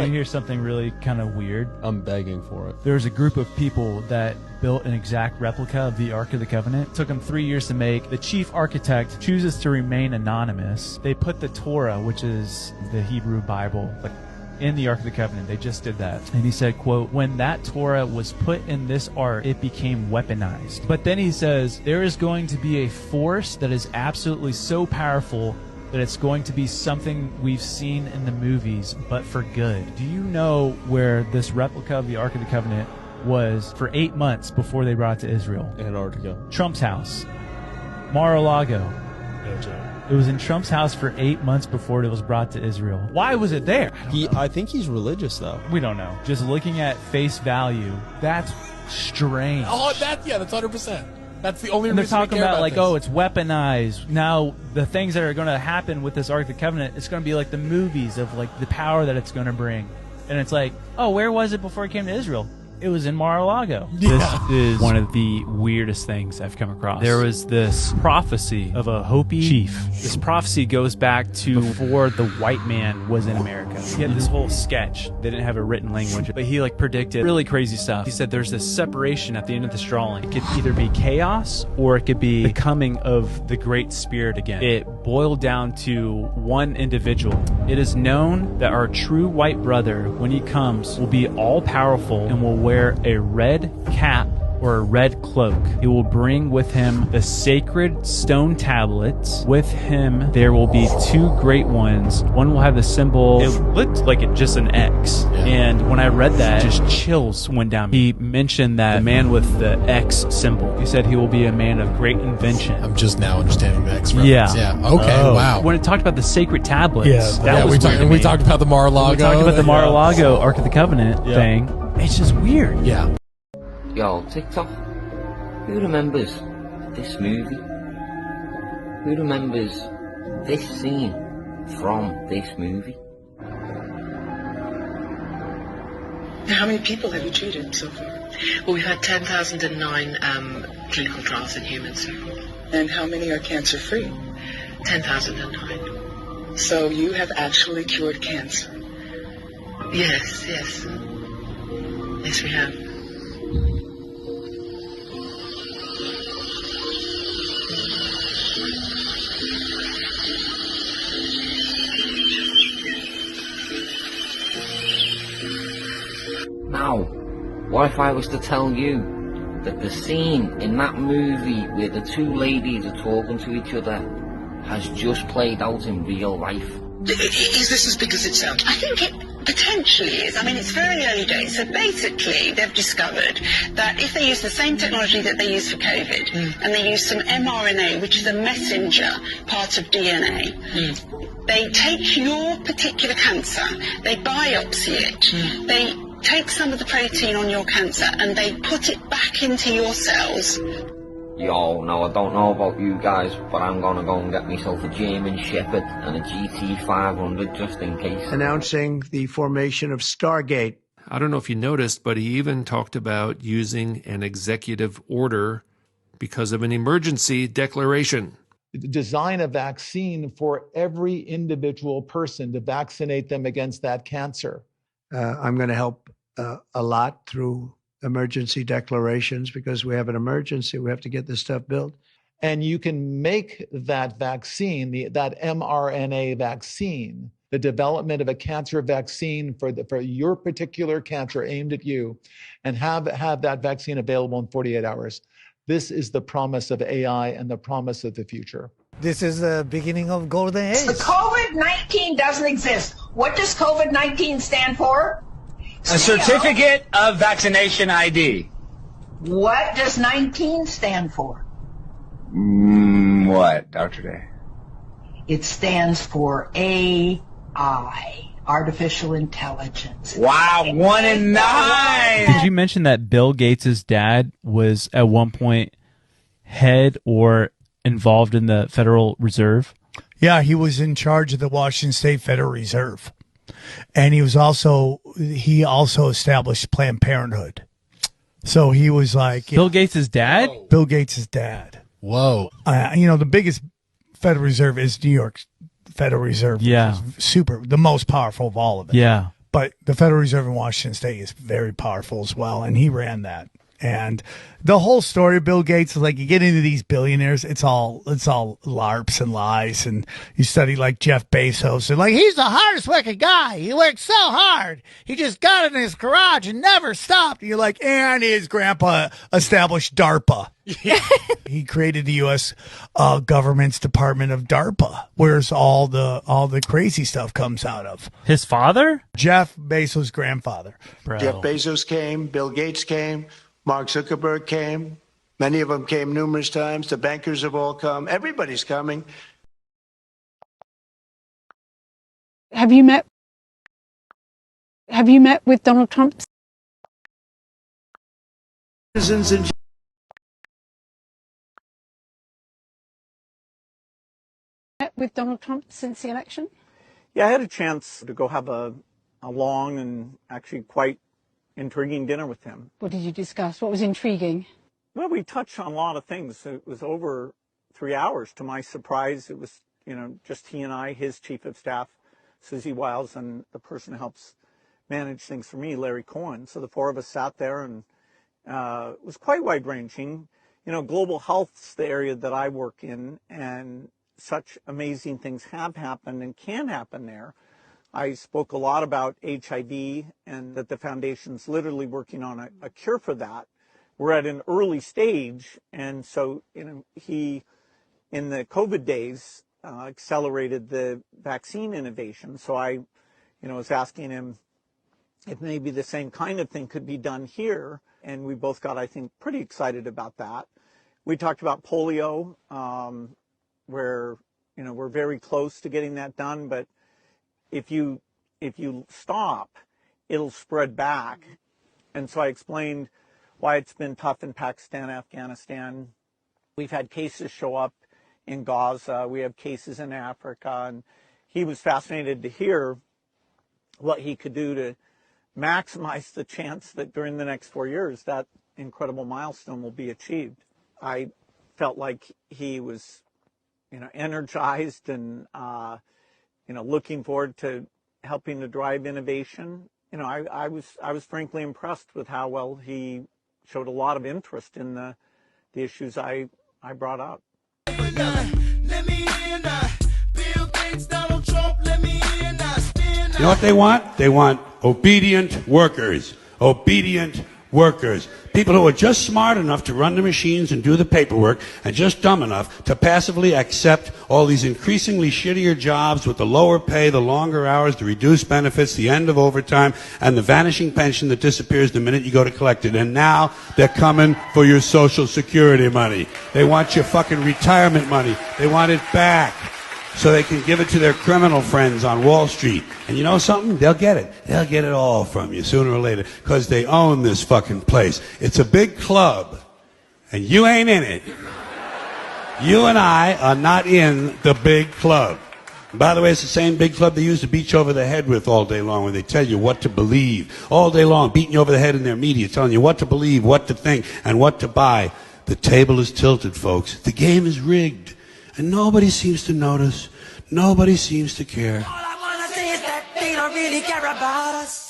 You hear something really kind of weird? I'm begging for it. There's a group of people that built an exact replica of the Ark of the Covenant. It took them 3 years to make. The chief architect chooses to remain anonymous. They put the Torah, which is the Hebrew Bible, in the Ark of the Covenant. They just did that. And he said, quote, when that Torah was put in this ark, it became weaponized. But then he says, there is going to be a force that is absolutely so powerful that it's going to be something we've seen in the movies, but for good. Do you know where this replica of the Ark of the Covenant was for 8 months before they brought it to Israel? Antarctica. Trump's house. Mar-a-Lago. It was in Trump's house for 8 months before it was brought to Israel. Why was it there? I think he's religious, though. We don't know. Just looking at face value, that's strange. Oh, that's 100%. That's the only and they're reason talking we care about this. oh, it's weaponized. Now, the things that are going to happen with this Ark of the Covenant, it's going to be like the movies of the power that it's going to bring. And it's like, oh, where was it before it came to Israel? It was in Mar-a-Lago. Yeah. This is one of the weirdest things I've come across. There was this prophecy of a Hopi chief. This prophecy goes back to before the white man was in America. He had this whole sketch. They didn't have a written language, but he predicted really crazy stuff. He said there's this separation at the end of this drawing. It could either be chaos or it could be the coming of the Great Spirit again. It boiled down to one individual. It is known that our true white brother, when he comes, will be all-powerful and will wear a red cap or a red cloak. He will bring with him the sacred stone tablets. With him, there will be two great ones. One will have the symbol, it looked like just an X. Yeah. And when I read that, just chills went down me. He mentioned that the man with the X symbol, he said he will be a man of great invention. I'm just now understanding the X reference. Yeah. Okay, wow. When it talked about the sacred tablets, that was we talked about the Mar-a-Lago. We talked about the Mar-a-Lago Ark of the Covenant thing. It's just weird. Yeah. Yo, TikTok, who remembers this movie? Who remembers this scene from this movie? How many people have you treated so far? Well, we've had 10,009 clinical trials in humans so far. And how many are cancer-free? 10,009. So you have actually cured cancer? Yes. Yes, we have. Now, what if I was to tell you that the scene in that movie where the two ladies are talking to each other has just played out in real life? Is this as big as it sounds? I think it potentially is. I mean, it's very early days. So basically, they've discovered that if they use the same technology that they use for COVID, and they use some mRNA, which is a messenger part of DNA, they take your particular cancer, they biopsy it, they take some of the protein on your cancer, and they put it back into your cells. Yo, now I don't know about you guys, but I'm gonna go and get myself a German Shepherd and a GT500 just in case. Announcing the formation of Stargate. I don't know if you noticed, but he even talked about using an executive order because of an emergency declaration. Design a vaccine for every individual person to vaccinate them against that cancer. I'm going to help a lot through emergency declarations because we have an emergency. We have to get this stuff built. And you can make that vaccine, that mRNA vaccine, the development of a cancer vaccine for your particular cancer aimed at you, and have that vaccine available in 48 hours. This is the promise of AI and the promise of the future. This is the beginning of golden age. The COVID-19 doesn't exist. What does COVID-19 stand for? A certificate of vaccination ID. What does 19 stand for? What, Dr. Day? It stands for AI, artificial intelligence. Wow, 1 in 9! Did you mention that Bill Gates' dad was at one point head or involved in the Federal Reserve? Yeah, he was in charge of the Washington State Federal Reserve. And he also established Planned Parenthood. So he was like Bill Gates' dad? Bill Gates' dad. Whoa. The biggest Federal Reserve is New York's Federal Reserve. Yeah. Which is the most powerful of all of it. Yeah. But the Federal Reserve in Washington State is very powerful as well, and he ran that. And the whole story of Bill Gates is like, you get into these billionaires, it's all LARPs and lies. And you study like Jeff Bezos, and like, he's the hardest working guy. He worked so hard. He just got it in his garage and never stopped. And you're like, and his grandpa established DARPA. He created the U.S. government's Department of DARPA, where's all the crazy stuff comes out of. His father? Jeff Bezos' grandfather. Bro. Jeff Bezos came, Bill Gates came, Mark Zuckerberg came. Many of them came numerous times. The bankers have all come. Everybody's coming. Have you met with Donald Trump? Citizens and Met with Donald Trump since the election? Yeah, I had a chance to go have a long and actually quite intriguing dinner with him. What did you discuss? What was intriguing? Well, we touched on a lot of things. It was over 3 hours. To my surprise, it was, just he and I, his chief of staff, Susie Wiles, and the person who helps manage things for me, Larry Cohen. So the four of us sat there, and it was quite wide-ranging. Global health's the area that I work in, and such amazing things have happened and can happen there. I spoke a lot about HIV and that the foundation's literally working on a cure for that. We're at an early stage, and so he, in the COVID days, accelerated the vaccine innovation. So I, was asking him if maybe the same kind of thing could be done here, and we both got, I think, pretty excited about that. We talked about polio, where we're very close to getting that done, but if you stop, it'll spread back. And so I explained why it's been tough in Pakistan, Afghanistan. We've had cases show up in Gaza. We have cases in Africa. And he was fascinated to hear what he could do to maximize the chance that during the next 4 years, that incredible milestone will be achieved. I felt like he was, energized and, looking forward to helping to drive innovation. I was frankly impressed with how well he showed a lot of interest in the issues I brought up. You know what they want? They want obedient workers. Obedient workers. People who are just smart enough to run the machines and do the paperwork, and just dumb enough to passively accept all these increasingly shittier jobs with the lower pay, the longer hours, the reduced benefits, the end of overtime, and the vanishing pension that disappears the minute you go to collect it. And now they're coming for your Social Security money. They want your fucking retirement money. They want it back so they can give it to their criminal friends on Wall Street. And you know something? They'll get it. They'll get it all from you sooner or later, because they own this fucking place. It's a big club, and you ain't in it. You and I are not in the big club. And by the way, it's the same big club they used to beat you over the head with all day long, when they tell you what to believe. All day long, beating you over the head in their media, telling you what to believe, what to think, and what to buy. The table is tilted, folks. The game is rigged. And nobody seems to notice. Nobody seems to care. All I wanna say is that they don't really care about us.